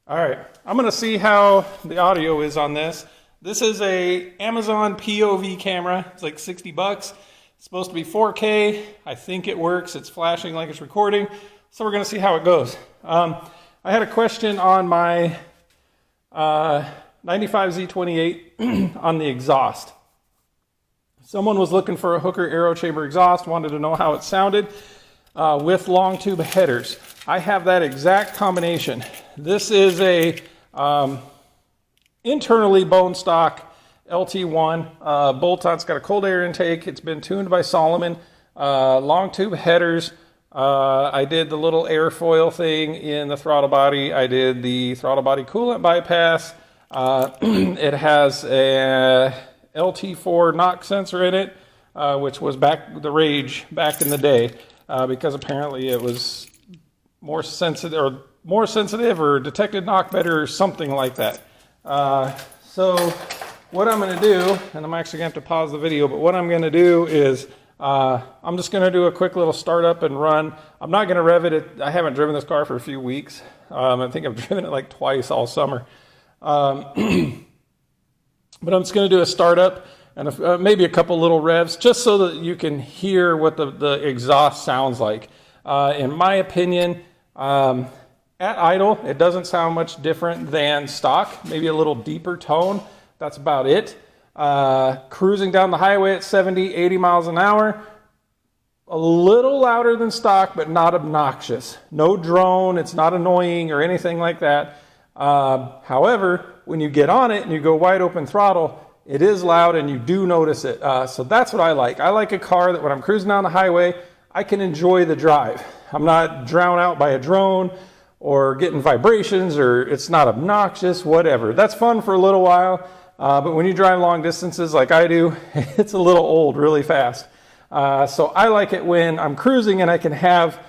All right, I'm gonna see how the audio is on this. This is a Amazon POV camera. It's like 60 bucks. It's supposed to be 4K. I think it works. It's flashing like it's recording. So we're gonna see how it goes. I had a question on my 95Z28 on the exhaust. Someone was looking for a Hooker Aerochamber exhaust, wanted to know how it sounded with long tube headers. I have that exact combination. This is a internally bone stock LT1 bolt-on. It's got a cold air intake. It's been tuned by Solomon. Long tube headers. I did the little airfoil thing in the throttle body. I did the throttle body coolant bypass. It has a LT4 knock sensor in it, which was the rage back in the day, because apparently it was more sensitive or detected knock better or something like that. So what I'm going to do, and I'm actually going to have to pause the video, but what I'm going to do is I'm just going to do a quick little startup and run. I'm not going to rev it. I haven't driven this car for a few weeks. I think I've driven it like twice all summer. But I'm just going to do a startup and maybe a couple little revs just so that you can hear what the exhaust sounds like. In my opinion, at idle, it doesn't sound much different than stock, maybe a little deeper tone. That's about it. Cruising down the highway at 70, 80 miles an hour, a little louder than stock, but not obnoxious. No drone, it's not annoying or anything like that. However, when you get on it and you go wide open throttle, it is loud and you do notice it. So that's what I like. I like a car that when I'm cruising down the highway, I can enjoy the drive. I'm not drowned out by a drone or getting vibrations, or it's not obnoxious, whatever. That's fun for a little while, but when you drive long distances like I do, it's a little old really fast. So I like it when I'm cruising and I can have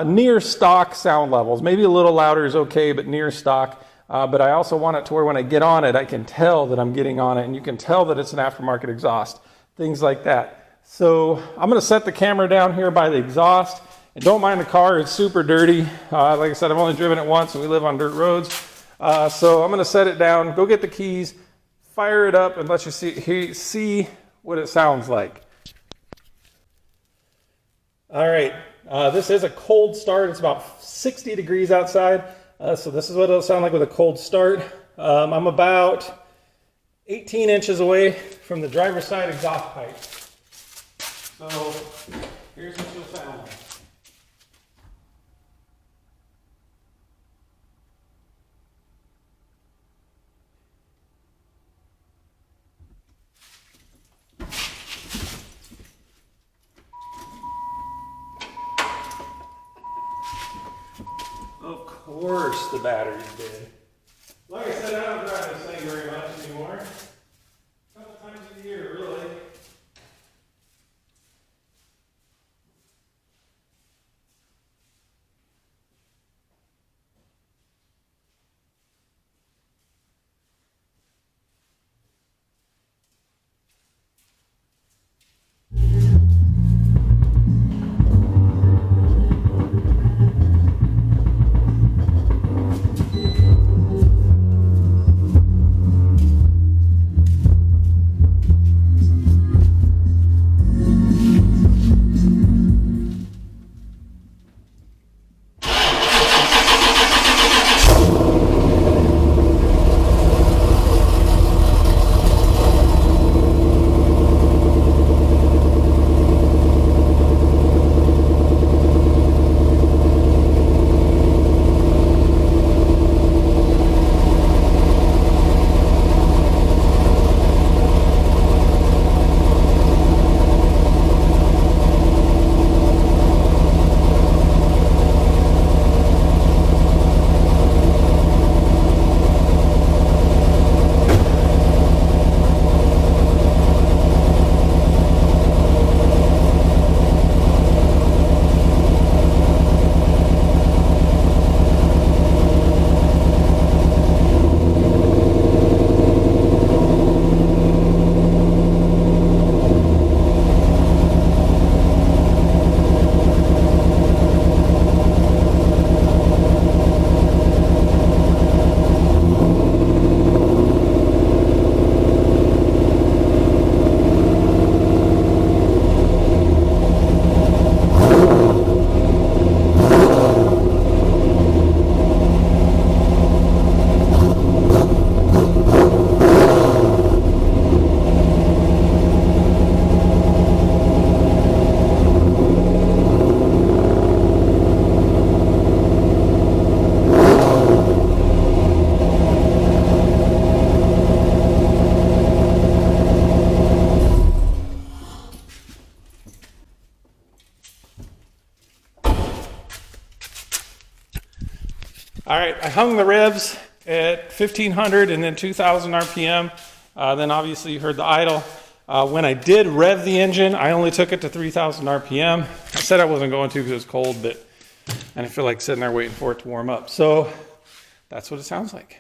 near stock sound levels. Maybe a little louder is okay, but near stock. But I also want it to where when I get on it, I can tell that I'm getting on it, and you can tell that it's an aftermarket exhaust, things like that. So I'm going to set the camera down here by the exhaust. And don't mind the car, it's super dirty. Like I said, I've only driven it once and we live on dirt roads. So I'm going to set it down, go get the keys, fire it up, and let you see what it sounds like. All right, this is a cold start. It's about 60 degrees outside. So this is what it'll sound like with a cold start. I'm about 18 inches away from the driver's side exhaust pipe. So here's what you'll sound like. Of course the battery's dead. Like I said, I don't drive this thing very much anymore. A couple times a year, really. All right, I hung the revs at 1500 and then 2000 RPM. Then obviously you heard the idle. When I did rev the engine, I only took it to 3000 RPM. I said I wasn't going to because it was cold, but I didn't feel like sitting there waiting for it to warm up. So that's what it sounds like.